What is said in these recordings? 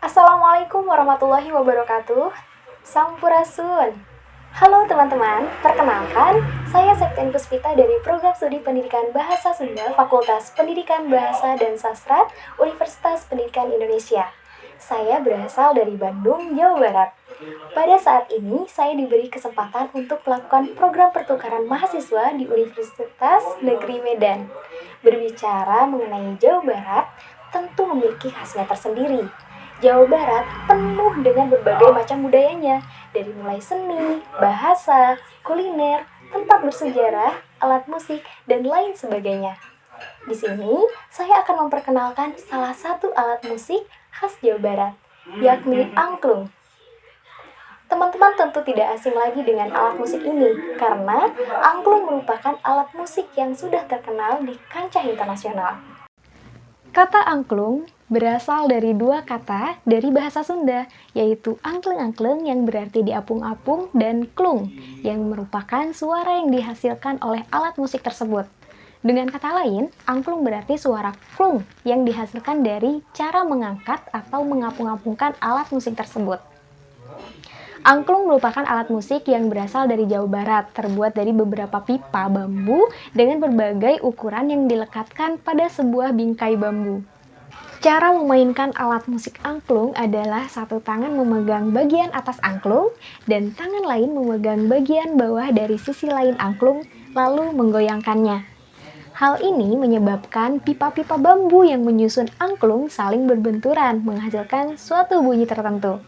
Assalamualaikum warahmatullahi wabarakatuh. Sampurasun. Halo teman-teman, perkenalkan, saya Septian Puspita dari Program Studi Pendidikan Bahasa Sunda Fakultas Pendidikan Bahasa dan Sastra Universitas Pendidikan Indonesia. Saya berasal dari Bandung, Jawa Barat. Pada saat ini, saya diberi kesempatan untuk melakukan program pertukaran mahasiswa di Universitas Negeri Medan. Berbicara mengenai Jawa Barat, tentu memiliki khasnya tersendiri. Jawa Barat penuh dengan berbagai macam budayanya, dari mulai seni, bahasa, kuliner, tempat bersejarah, alat musik, dan lain sebagainya. Di sini, saya akan memperkenalkan salah satu alat musik khas Jawa Barat, yakni angklung. Teman-teman tentu tidak asing lagi dengan alat musik ini, karena angklung merupakan alat musik yang sudah terkenal di kancah internasional. Kata angklung berasal dari dua kata dari bahasa Sunda, yaitu angkleng-angkleng yang berarti diapung-apung dan klung yang merupakan suara yang dihasilkan oleh alat musik tersebut. Dengan kata lain, angklung berarti suara klung yang dihasilkan dari cara mengangkat atau mengapung-apungkan alat musik tersebut. Angklung merupakan alat musik yang berasal dari Jawa Barat, terbuat dari beberapa pipa bambu dengan berbagai ukuran yang dilekatkan pada sebuah bingkai bambu. Cara memainkan alat musik angklung adalah satu tangan memegang bagian atas angklung dan tangan lain memegang bagian bawah dari sisi lain angklung, lalu menggoyangkannya. Hal ini menyebabkan pipa-pipa bambu yang menyusun angklung saling berbenturan, menghasilkan suatu bunyi tertentu.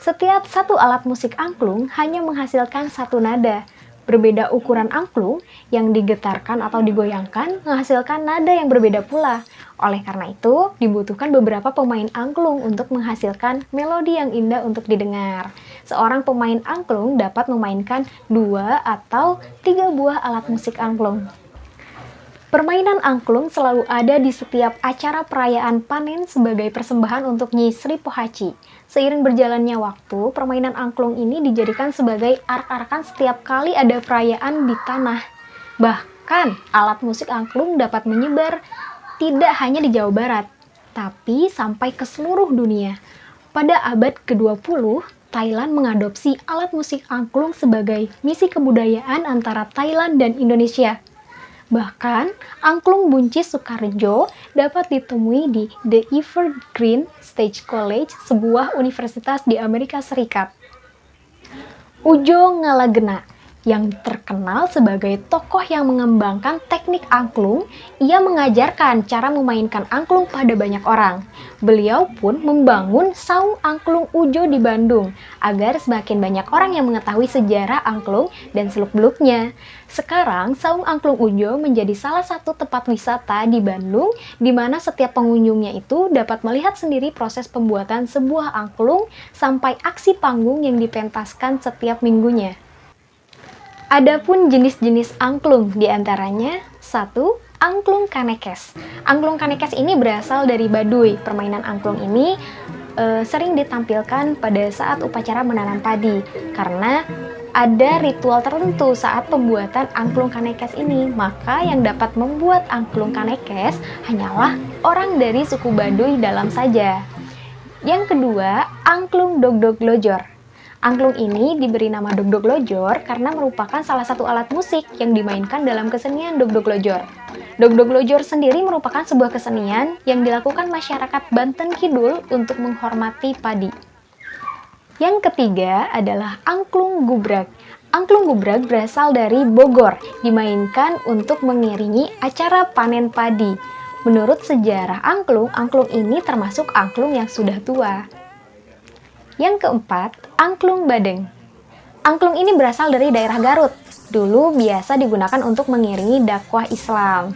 Setiap satu alat musik angklung hanya menghasilkan satu nada. Berbeda ukuran angklung yang digetarkan atau digoyangkan menghasilkan nada yang berbeda pula. Oleh karena itu, dibutuhkan beberapa pemain angklung untuk menghasilkan melodi yang indah untuk didengar. Seorang pemain angklung dapat memainkan 2 atau 3 buah alat musik angklung. Permainan angklung selalu ada di setiap acara perayaan panen sebagai persembahan untuk Nyi Sri Pohaci. Seiring berjalannya waktu, permainan angklung ini dijadikan sebagai arak-arakan setiap kali ada perayaan di tanah. Bahkan, alat musik angklung dapat menyebar tidak hanya di Jawa Barat, tapi sampai ke seluruh dunia. Pada abad ke-20, Thailand mengadopsi alat musik angklung sebagai misi kebudayaan antara Thailand dan Indonesia. Bahkan, angklung buncis Sukarejo dapat ditemui di The Evergreen State College, sebuah universitas di Amerika Serikat. Ujo Ngalagena, yang terkenal sebagai tokoh yang mengembangkan teknik angklung, ia mengajarkan cara memainkan angklung pada banyak orang. Beliau pun membangun saung angklung Ujo di Bandung, agar semakin banyak orang yang mengetahui sejarah angklung dan seluk-beluknya. Sekarang, saung angklung Ujo menjadi salah satu tempat wisata di Bandung, di mana setiap pengunjungnya itu dapat melihat sendiri proses pembuatan sebuah angklung sampai aksi panggung yang dipentaskan setiap minggunya. Adapun jenis-jenis angklung, diantaranya 1. Angklung Kanekes. Angklung Kanekes ini berasal dari Baduy. Permainan angklung ini sering ditampilkan pada saat upacara menanam padi, karena ada ritual tertentu saat pembuatan angklung Kanekes ini. Maka yang dapat membuat angklung Kanekes hanyalah orang dari suku Baduy dalam saja. Yang kedua, angklung Dogdog Lojor. Angklung ini diberi nama Dogdog Lojor karena merupakan salah satu alat musik yang dimainkan dalam kesenian Dogdog Lojor. Dogdog Lojor sendiri merupakan sebuah kesenian yang dilakukan masyarakat Banten Kidul untuk menghormati padi. Yang ketiga adalah angklung Gubrak. Angklung Gubrak berasal dari Bogor, dimainkan untuk mengiringi acara panen padi. Menurut sejarah angklung, angklung ini termasuk angklung yang sudah tua. Yang keempat, angklung Badeng. Angklung ini berasal dari daerah Garut. Dulu biasa digunakan untuk mengiringi dakwah Islam.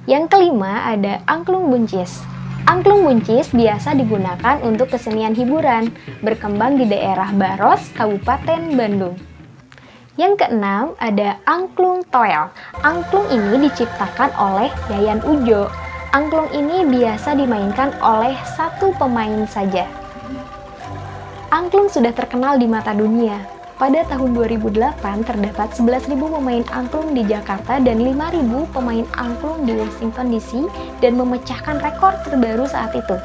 Yang kelima ada angklung buncis. Angklung buncis biasa digunakan untuk kesenian hiburan, berkembang di daerah Baros, Kabupaten Bandung. Yang keenam ada angklung toel. Angklung ini diciptakan oleh Yayan Ujo. Angklung ini biasa dimainkan oleh satu pemain saja. Angklung sudah terkenal di mata dunia. Pada tahun 2008 terdapat 11.000 pemain angklung di Jakarta dan 5.000 pemain angklung di Washington DC dan memecahkan rekor terbaru saat itu.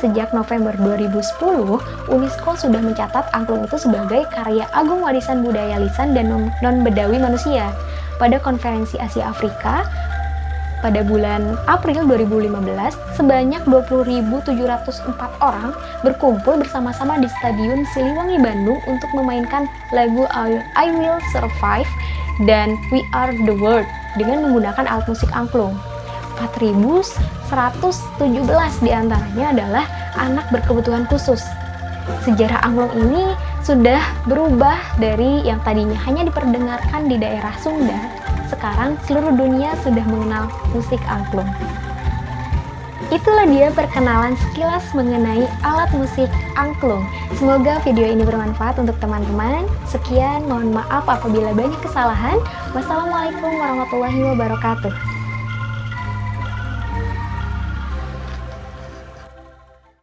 Sejak November 2010, UNESCO sudah mencatat angklung itu sebagai karya agung warisan budaya lisan dan non-bedawi manusia. Pada konferensi Asia Afrika, pada bulan April 2015, sebanyak 20.704 orang berkumpul bersama-sama di Stadion Siliwangi Bandung untuk memainkan lagu I Will Survive dan We Are the World dengan menggunakan alat musik angklung. 4.117 diantaranya adalah anak berkebutuhan khusus. Sejarah angklung ini sudah berubah dari yang tadinya hanya diperdengarkan di daerah Sunda. Sekarang seluruh dunia sudah mengenal musik angklung. Itulah dia perkenalan sekilas mengenai alat musik angklung. Semoga video ini bermanfaat untuk teman-teman. Sekian, mohon maaf apabila banyak kesalahan. Wassalamualaikum warahmatullahi wabarakatuh.